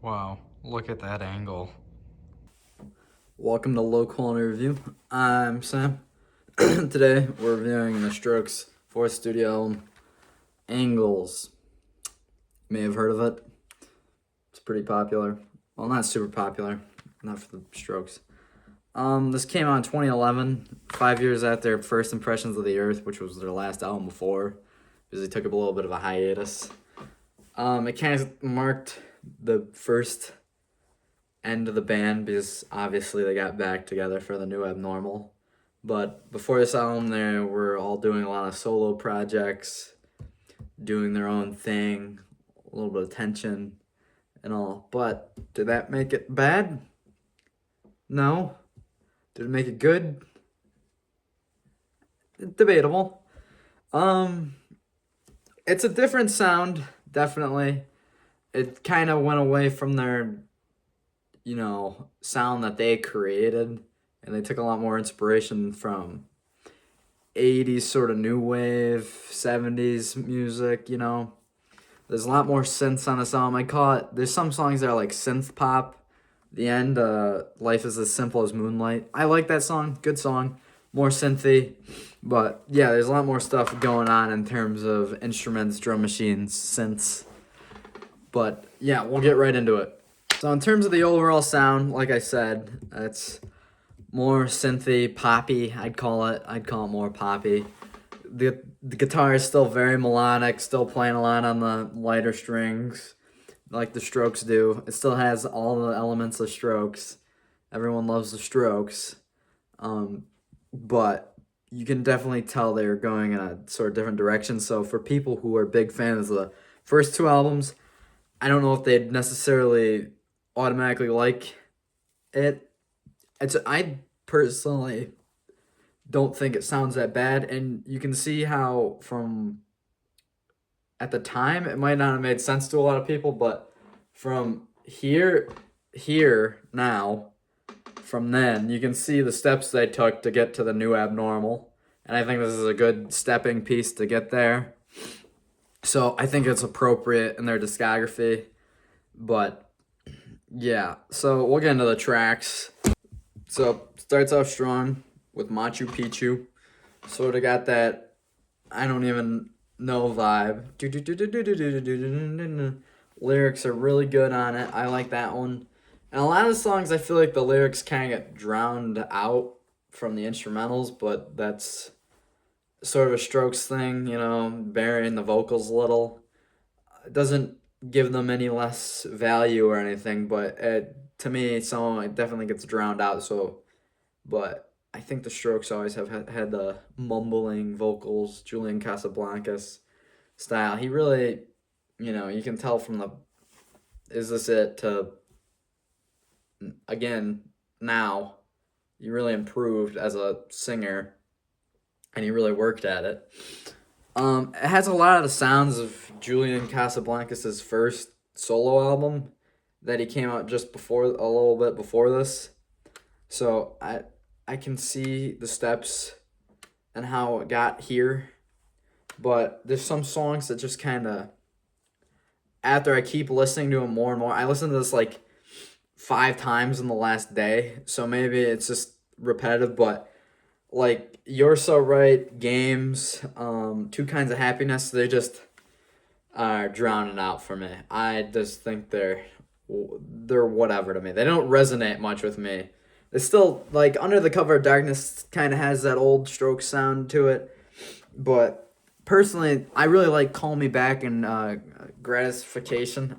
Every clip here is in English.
Wow, look at that angle. Welcome to Low Quality Review. I'm Sam. Today we're reviewing the Strokes' fourth studio album, Angles. You may have heard of it. It's pretty popular. Well, not super popular, not for the Strokes. This came out in 2011, 5 years after their First Impressions of the Earth, which was their last album before, because they took a little bit of a hiatus. It kind of marked the first end of the band because obviously they got back together for the new Abnormal. But before this album, they were all doing a lot of solo projects, doing their own thing, a little bit of tension and all. But did that make it bad? No. Did it make it good? Debatable. Um, it's a different sound, definitely. It kind of went away from their sound that they created, and they took a lot more inspiration from 80s sort of new wave, 70s music. There's a lot more synths on this album. I call it, there's some songs that are like synth pop. The end, Life is as Simple as Moonlight. I like that song. Good song. More synthy. But yeah, there's a lot more stuff going on in terms of instruments, drum machines, synths. But yeah, we'll get right into it. So in terms of the overall sound, like I said, it's more synthy, poppy. I'd call it more poppy. The guitar is still very melodic, still playing a lot on the lighter strings, like the Strokes do. It still has all the elements of Strokes. Everyone loves the Strokes, but you can definitely tell they're going in a sort of different direction. So for people who are big fans of the first two albums, I don't know if they'd necessarily automatically like it. I personally don't think it sounds that bad, and you can see how from at the time it might not have made sense to a lot of people, but from here now, from then you can see the steps they took to get to the new Abnormal, and I think this is a good stepping piece to get there. So I think it's appropriate in their discography, but yeah. So we'll get into the tracks. So starts off strong with Machu Picchu. Sort of got that I don't even know vibe. Lyrics are really good on it. I like that one. And a lot of the songs I feel like the lyrics kind of get drowned out from the instrumentals, but that's sort of a Strokes thing, burying the vocals a little. It doesn't give them any less value or anything, but to me, it definitely gets drowned out. So, but I think the Strokes always have had the mumbling vocals, Julian Casablancas style. He really, you can tell from the "Is This It" to again now, he really improved as a singer, and he really worked at it. It has a lot of the sounds of Julian Casablancas' first solo album that he came out just before, a little bit before this. So I can see the steps and how it got here, but there's some songs that just kind of, after I keep listening to them more and more, I listened to this like 5 times in the last day, so maybe it's just repetitive, but like You're So Right, Games, Two Kinds of Happiness, they just are drowning out for me. I just think they're whatever to me. They don't resonate much with me. It's still like Under the Cover of Darkness kind of has that old Stroke sound to it, but personally, I really like Call Me Back and Gratification.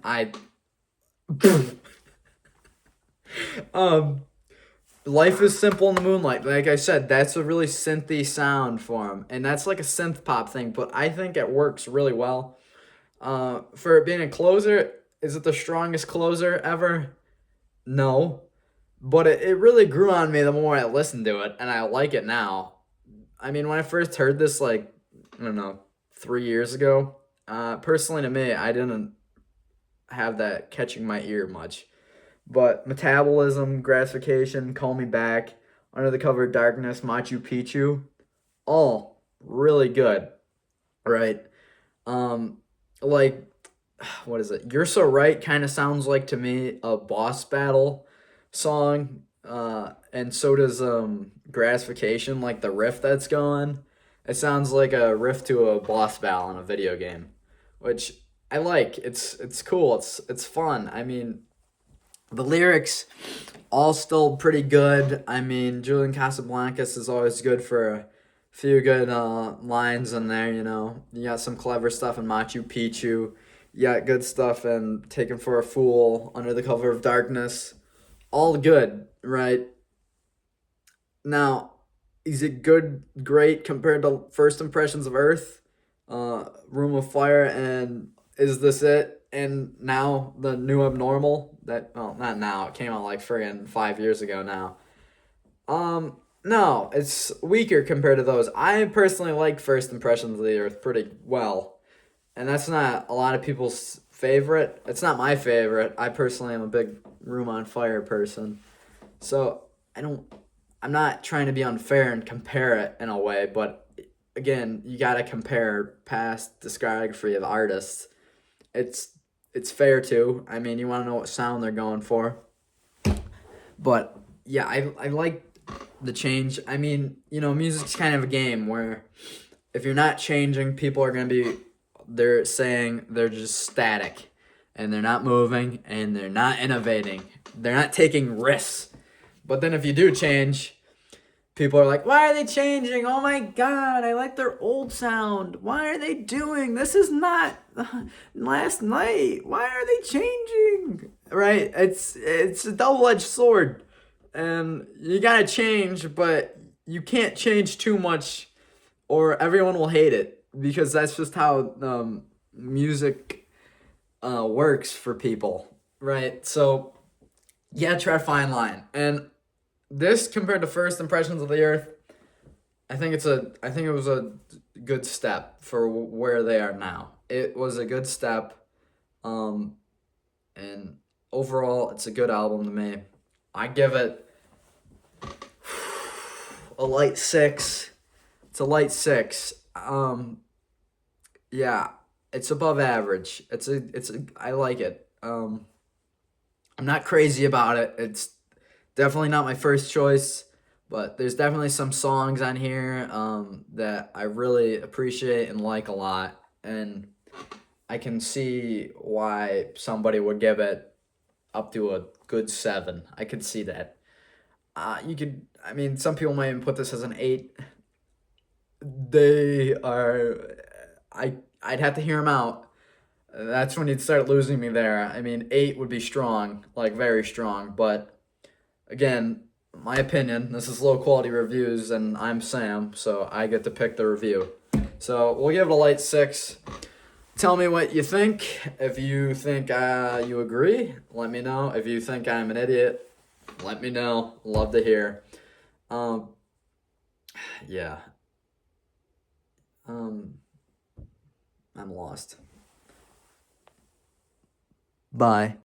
um Life is Simple in the Moonlight. Like I said, that's a really synthy sound for him, and that's like a synth pop thing. But I think it works really well. For it being a closer, is it the strongest closer ever? No, but it really grew on me the more I listened to it, and I like it now. I mean, when I first heard this, like I don't know, 3 years ago, personally to me, I didn't have that catching my ear much. But Metabolism, Gratification, Call Me Back, Under the Cover of Darkness, Machu Picchu, all really good, right? Like what is it? You're So Right kind of sounds like to me a boss battle song. And so does Gratification, like the riff that's going. It sounds like a riff to a boss battle in a video game, which I like. It's cool. It's fun. I mean, the lyrics all still pretty good. I mean, Julian Casablancas is always good for a few good lines in there. You got some clever stuff in Machu Picchu. You got good stuff in Taken for a Fool, Under the Cover of Darkness. All good, right? Now, is it good, great compared to First Impressions of Earth, Room of Fire, and Is This It? And now the new abnormal that, well, not now, it came out like friggin' 5 years ago now. No, it's weaker compared to those. I personally like First Impressions of the Earth pretty well, and that's not a lot of people's favorite. It's not my favorite. I personally am a big Room on Fire person, so I don't. I'm not trying to be unfair and compare it in a way, but again, you gotta compare past discography of artists. It's it's fair too. I mean, you want to know what sound they're going for, but yeah, I like the change. I mean, music's kind of a game where if you're not changing, people are gonna be they're saying they're just static, and they're not moving, and they're not innovating. They're not taking risks. But then if you do change, people are like, why are they changing? Oh my God, I like their old sound. Why are they doing? This is not last night. Why are they changing? Right? It's a double-edged sword. And you gotta change, but you can't change too much or everyone will hate it because that's just how music works for people. Right? So, yeah, try to find line. And this compared to First Impressions of the Earth, I think it was a good step for where they are now. It was a good step, and overall, it's a good album to me. I give it a light 6. It's a light 6. Yeah, it's above average. I like it. I'm not crazy about it. It's definitely not my first choice, but there's definitely some songs on here that I really appreciate and like a lot, and I can see why somebody would give it up to a good 7. I could see that. I mean, some people might even put this as an 8. They are, I'd have to hear them out. That's when you'd start losing me there. I mean, 8 would be strong, like very strong, but again, my opinion, this is low quality reviews, and I'm Sam, so I get to pick the review. So we'll give it a light 6. Tell me what you think. If you think you agree, let me know. If you think I'm an idiot, let me know. Love to hear. Yeah. I'm lost. Bye.